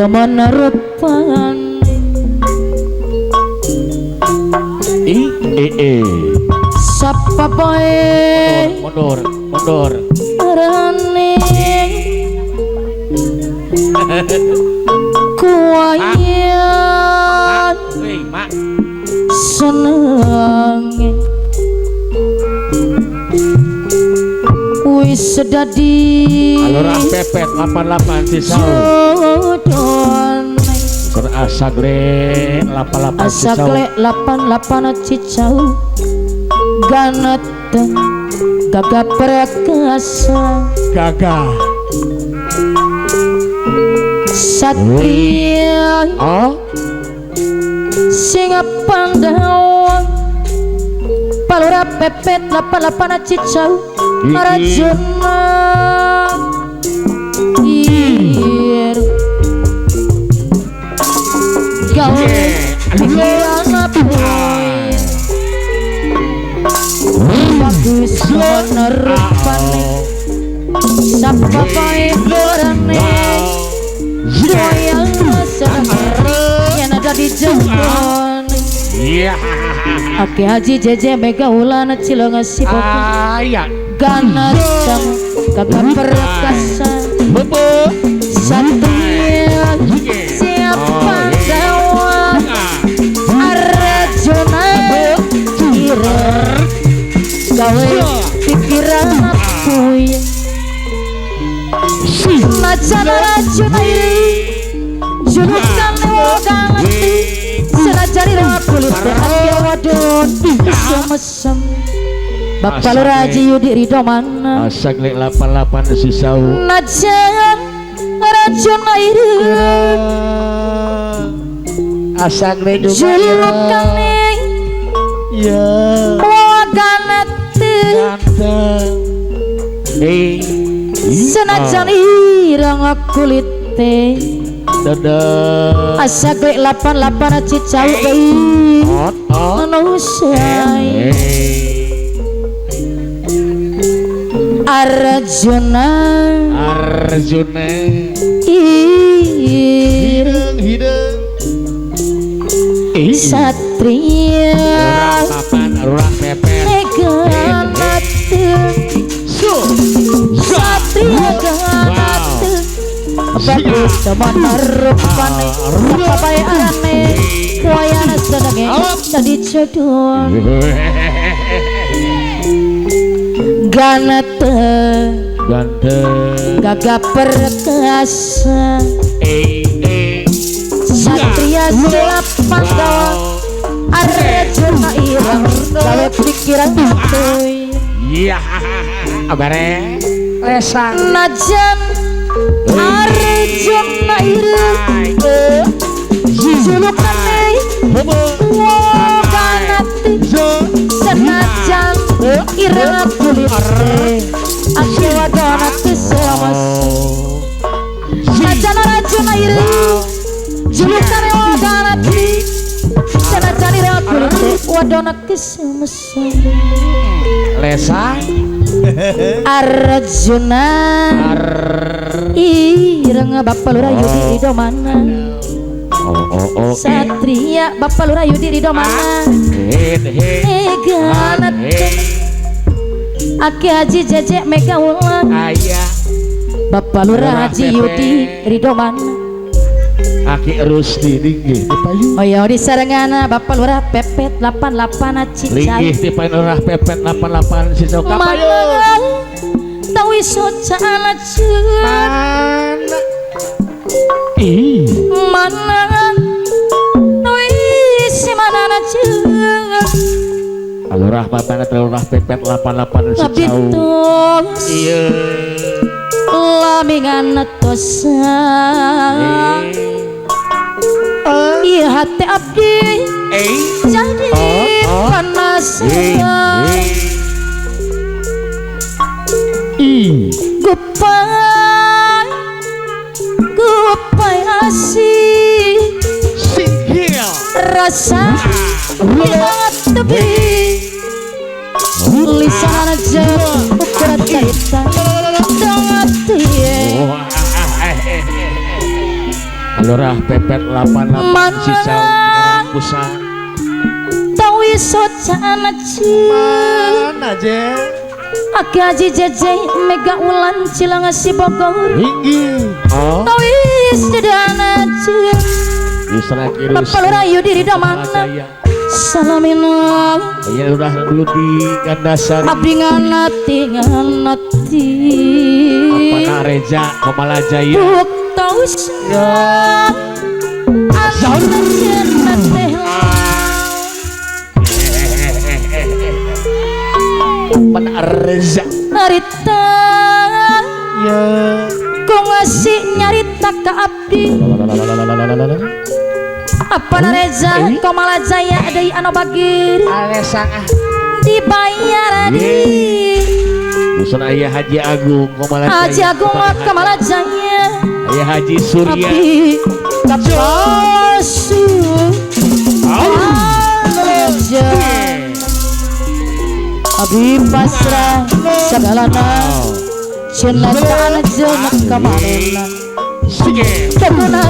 teman harapan sapa bae mundur rane kuayan mak seneng wis dadi alurah pepet 88 Cisau Asagle 88 Asagle 88 Cisau ganat gagah perkasa gagah satria singa Pandawa palura pepet 88 Cisau Rajana ir gawe pikiran apoy bagus menerupane sapa bae lorane doyang seneng yen ada di jembon Ake Haji Jeje Mega Ulana Cilonga Sibok Ganat gagah perkasa satria siapa dawa Arjuna kira gawe pikiran aku macan Arjuna julukan wogang senajari rawat kulit hati wadon mesem Bapak Luraji Yudi Ridho mana Asagle 88 Cisau najan racun air Asagle julukan ya waganat senajan irang kulit Asagle 88 Cisau manusia Arjuna hidung satria rurah pepet ganat satria ganat bagus teman rupane apa bae arane kuayana senenge jadi jodoh ganat gagah perkasa satria selapan dawa Arjuna irang gawe pikiran tuh iya abare lesang najan Arjuna irang julukane woganat senajan irang kulit ake wadonat selamas najan Arjuna irang julukane woganat senajan irang kulit wadonat selamas lesang Arjuna ireng Bapak Lurah Yudi Ridho mana satria Bapak Lurah Yudi Ridho mana ganat Ake Haji Jeje Mega Ulang Bapak Lurah Haji Yudi Ridho mana Aki Rusdi linggih dipayu oh ya di sarengana Bapak Lurah Pepet 88 Cisau linggih dipayu Lurah Pepet 88 Cisau kapayu tawi socana cun mana tawi si mana cun Lurah Pepet Lurah Pepet 88 Cisau iya lamingan tosa iya hati abdi jadi panas gupai asih rasa banget tepi lisan aja ukuran kaitan dengan hati Lurah Pepet 88 Cicau Pusat tawi socan Mana je? Aki jeje Mega Ulan Cilang si Bogor Tinggi. oh tawi sedana Yusra Kirus Bapak Lurayu diri domana salamina ya udah dulu di Gandasari abdi nganati Apana Reja Komalajaya buk taus anu cenah teh Apana Reza narita Ya. ku ngasih nyarita ka abdi apa Reza Komalajaya deui anu bagir Alesang dibayar di Dusun Ayah Haji Agung Komalajaya Haji Agung Komalajaya Ayah Haji Surya abdi kapasu Raja abdi pasrah segalana cenah jenak kamarena teguna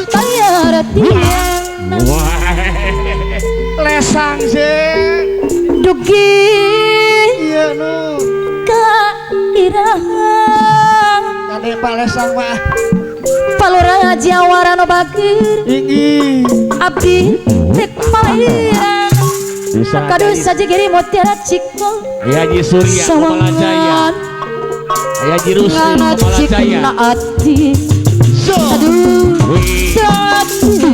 tayar tiana lesang sih. dugi Iya nu. kairahan Kade Pak lesang mah. Palura Jawara no bagir Tinggi. abdi tek pairan kadus saja giri mutiara ciko Ayah Haji Surya Komalajaya Ayah Haji Rusli ngana Komalajaya cikna ati aduh dati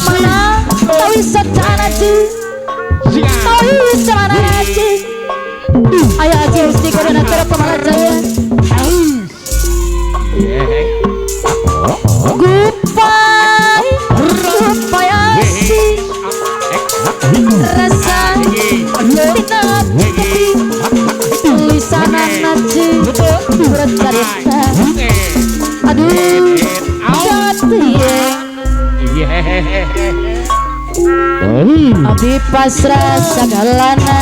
mana tawi sajana ci tawi sajana ci ayah Haji Rusli kadana tera Komalajaya Gupai asih rasa tidak tulisan naci bercerita aduh abdi pasrah sagalana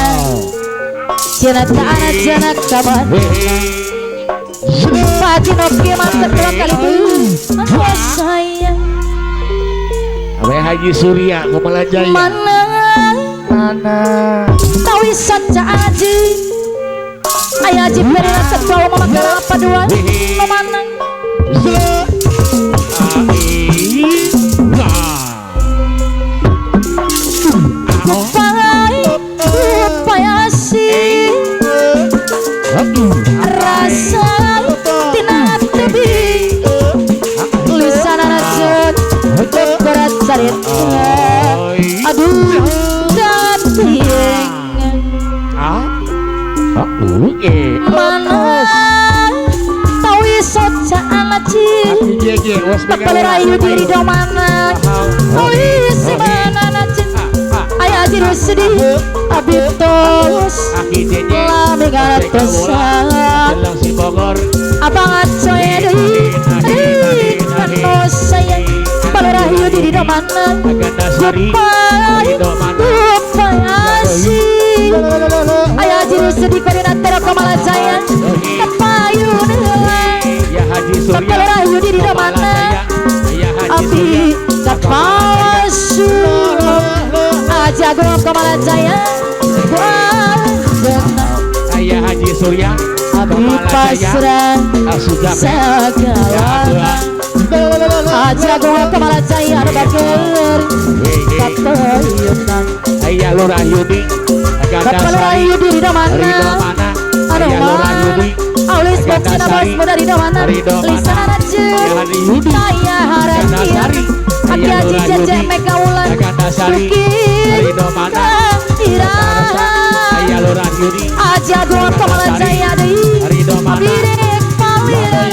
cinta anak kabar Pati Noki mantep dua kali dulu sayang Ayah Haji Surya Komalajaya mana tawi saja aji ayah aji perina ketua mama kelapa dua no mana Gupai asih rasa tina tebi tulisan rajut berat cerita aduh dateng mana tawi soca alaji Palurayu diri domana tawi si mana najin ayah jiru sedih abdi tos lami garatosa Jelang si Bogor abang acoy deui kanu sayang Palurayu diri domana Gandasari Gupai asih ayah jiru sedih kadina tera Komalajaya kapayun Ayah Haji Surya Palurayu diri domana Ayah Haji abdi kapasu Haji Agung Komalajaya wajana Ayah Haji Surya abdi pasrah sudah sagalana Haji Agung Komalajaya anu bageur katayunan Ayah Lurah Yudi Palurayu diri domana anu Ayah Lurah Yudi aulis boksina bos muda di domana lisan rajut ayah harati Aki Haji Jeje Mega Ulan Dukir Ayah Lurah Yudi Haji Agung Komalajaya deui abdi rek pawira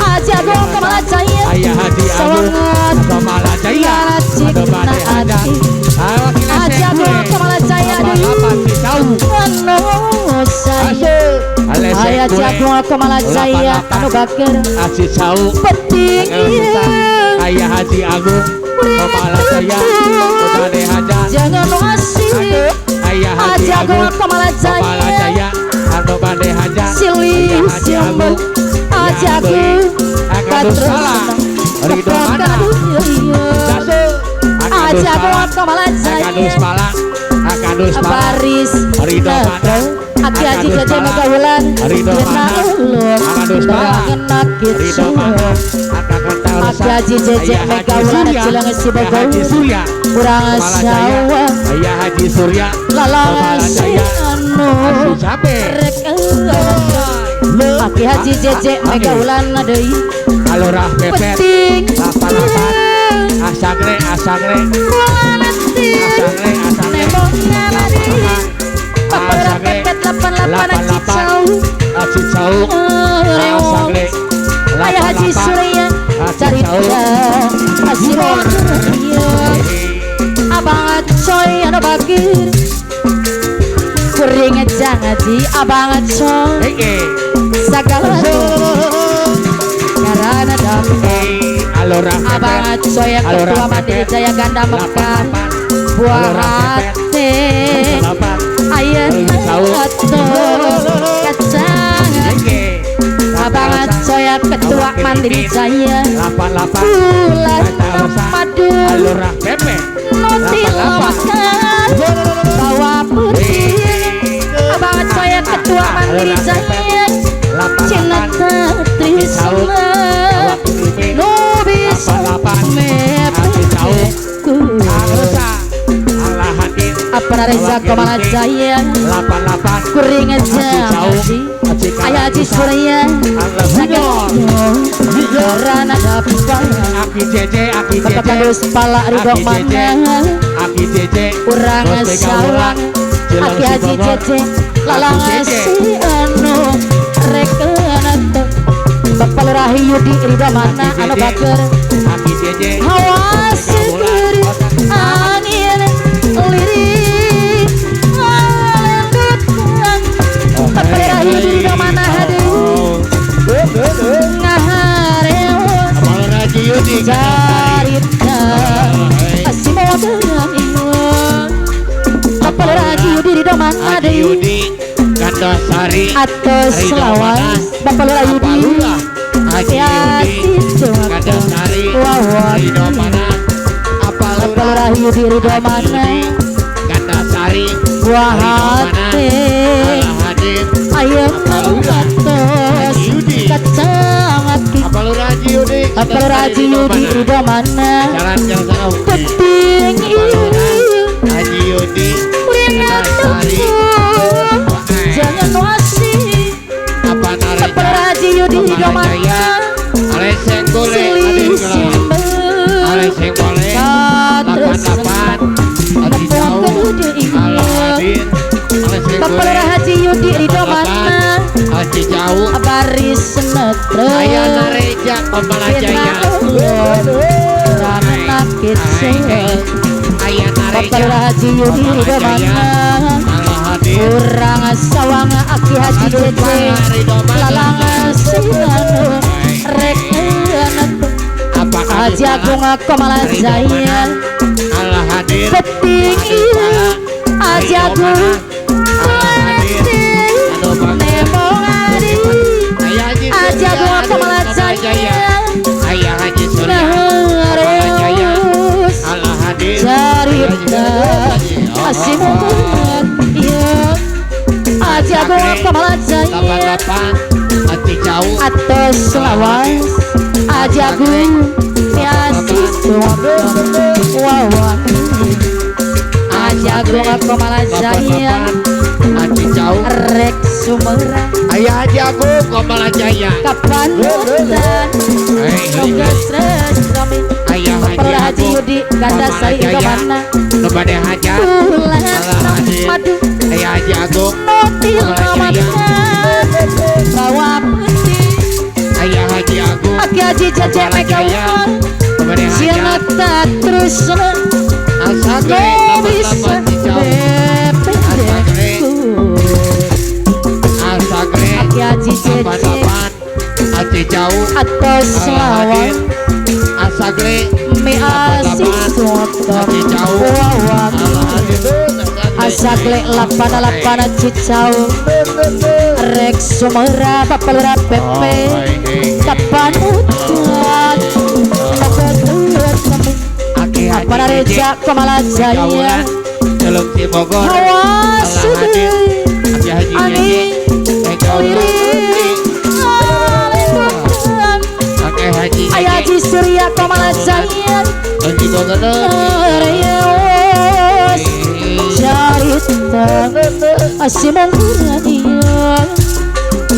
Haji Agung Komalajaya Ayah Haji Agung sawangat Komalajaya cikna ati Haji Agung Komalajaya deui anu sayang ayah Haji Agung Komalajaya anu bageur Asyik Sau penting Ayah Haji Agung Komalajaya Kode Haja jangan asih Ayah Haji Agung Komalajaya Ando Bade Haja silih siambel Haji Agung Akadus Pala Ridho Mana Jasu Aja kuat kemalan Akadus saya Pala Akadus Pala Baris Ridho Mana Aki Haji Jaja Mega Wulan Ridho Mana Akadus Pala Ridho Mana Aki Haji Jaja Mega Wulan Jelang si Bogor Haji Surya kurang sawah Ayah Haji Surya lalang si anu Sape Aki Haji Jaja Mega Wulan deui Alurah Pepet penting Lapan Asagre Asagre Asagre Asagre Papara pepet 88 Cicau Cicau Asagre Ayah Haji Surya Carita Asirul Abang Coy anu bakir Kuring jangaji Abang Coy Sagala Karana damai Alurah Abang Coy Ketua Mandiri Jaya Ganda Mekah Buah hati Ayeuna atur kacang Abang Coy Ketua Mandiri Jaya 88 Bulan madu Alurah Pepe Nutil makan Bawa putih Abang Coy Ketua Mandiri Jaya Cinta Trisma Nubis Mepeku Apa Reza Komala Jaya 88 Kuring jangaji Ayah Haji Surya Karana dapat Aki Jeje Aki Bapak Jeje Kadus Pala Ridho Mana Aki Jeje Urang sawang Aki Haji Jeje Lalang si anu Rekenat Bapak Lurahi Yudi Ridho Mana Anu Baker Aki Jeje Hawa segeri Angin lirik Alendutkan Bapak Lurahi Yudi Ridho Mana hadir Ngaharewa Haji Yudi Carita Asih modern iwan Bapak Lurahi Yudi Ridho Mana Haji hadir Yudi Gandasari Atas lawas Bapak Lurahi Yudi Haji Yudi Gandasari Ridho Mana Bapak Lurahi Yudi Ridho Mana Gandasari Buah hati Ayeuna atos kacang hati Haji Yudi Bapak Lurahi Yudi Ridho Mana Jalan penting Haji Yudi Gandasari jangan wasih Bapak Bapak Lurahi Yudi Ridho Mana Aleseng boleh selisih Aleseng boleh 88 Haji Jauh Al-Hadin Aleseng Bapak boleh Haji Yudi Ridho Mana Haji Jauh Baris Semetra Ayah Nareja Kepala Jaya Rana Kitsen Ayah Bapak Nareja Haji Yudi Ridho Mana Al-Hadin Urang sawang Aki Haji Jeje Lalang sianu Rekenat Haji Agung Komala Jaya Al-Hadin Peting Haji Agung Nemo Adi Haji Agung Komala Jaya Ayah Haji Surya Kepala Jaya Nareus Al-Hadin Carita Asih modern Haji Agung Komala Jaya 88 Haji Jauh Atos lawas Haji Agung Miasi Wawan Haji Agung Komala Jaya Haji Jauh Rek Sumera Ayah Haji Agung Kepala Jaya Kapan hutan Tugas resmi Ayah Haji Bapak Haji Agung Yudi Gandasari Ridho Mana Kepada Hajar Bulan Al-Hadin madu Ayah Haji Agung Notil Kepala Jaya Bawa putih Ayah Haji Agung Aki Haji Jeje Kepala Mega Jaya Wulan Kepada Hajar Cinta terus Asagre no bisa 88 Cicau bepedeku Asagre Aki Haji Jeje 88 Haji Jauh Atos lawan Asagre Mi asih Haji Jauh Wawan Al-Hadin Asakle 88 Cicau Rek Sumera Bapak Lurah Pepe Kapan utuh Para reja Komala Jaya Tolong si Bogor Awas Allah hadir Aki Haji Nyeje Eka Pakai Haji Ayah Haji Surya Komala Jaya Haji Bogor Cerita Asimong dia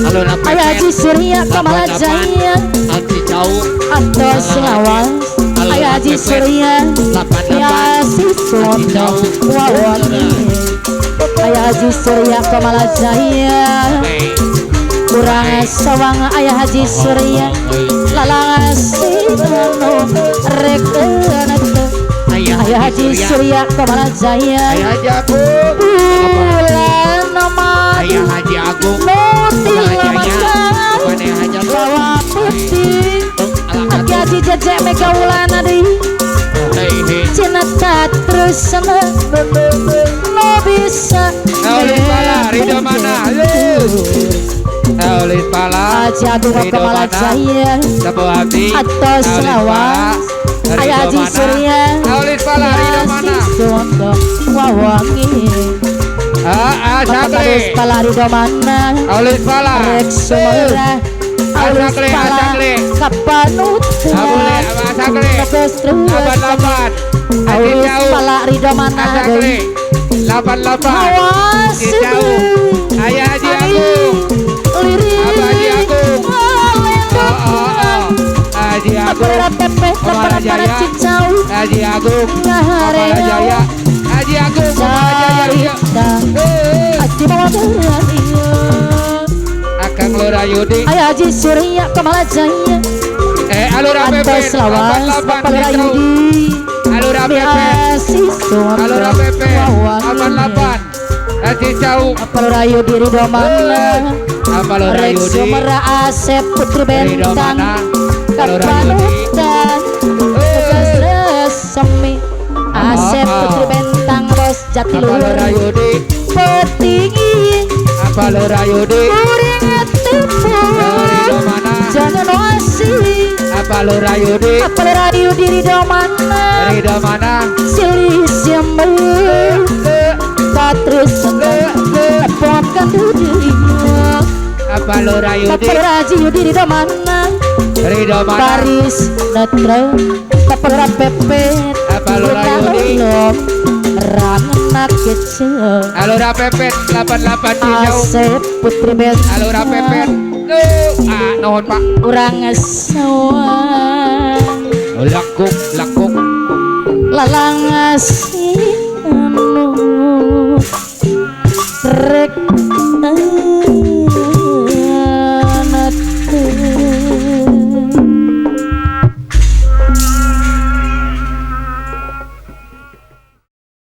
Halo Ayah Haji Surya Komala Jaya Haji jauh Atas lawas Ayah Haji Surya Ya Siswondo Wawangi Ayah Haji Surya Komala Jaya Kurang sawang Ayah Haji Surya Lalang Sinono Rekenatu Ayah Haji Surya Komala Jaya Ayah Haji Agung Bulan nomor Ayah Haji Agung Muti Ayah Haji Bawa putih Aki Haji Jajak Mega Wulana di Cinta terus sama No bisa Oleh pala Ridho mana Oleh pala Haji Agung Komala Jaya Sebuah hati Atas lawas Ayah Haji Surya Oleh pala Ridho mana Siswondo Wawangi Sakli Pala Ridho mana Oleh pala Rek Sumera Alus Sakli pala Sakli Kapanutan Abule Sakli Nopes terus Lapan Haji Alus jauh pala Ridho mana Sakli Lapan Awas jauh Ayah Haji Agung Lirik Abah Haji Agung Haji Agung Kapolra Pepe Komala Lapangan para Jaya Cicau Haji Agung Ngahare Komala Jaya Haji Agung Komala Jaya Carita Haji Mawadara Akang Lora Yudi Ayah Haji Surya Komala Jaya Alura Pepe Atas lawas Kapolra Yudi Alura Pepe Alura Pepe Lapan Haji Jauh Kapolra Yudi Ridho mana Alura Rek Yudi Sumera Asep Putri Ridho Bentang mana Alura Yudi Kapanutan Tegas Resemi Asep Putri Bentang Ros Jatiluhur Alura Yudi Petinggi Alura Yudi Kuring Ridho mana Jangan wasi Alura Yudi Kapolra Yudi Ridho mana Ridho mana Silih siambel Patrus Epokan dunia Alura Yudi Kapolra Haji Yudi Ridho mana Ridho mana Paris Netra Kapolra Pepe Alura Yudi Rana kecil Alura Pepet 88 di jauh Asep Putri Bentang Alura Pepet Nohon Pak Urang sawang Lakuk Lalang asih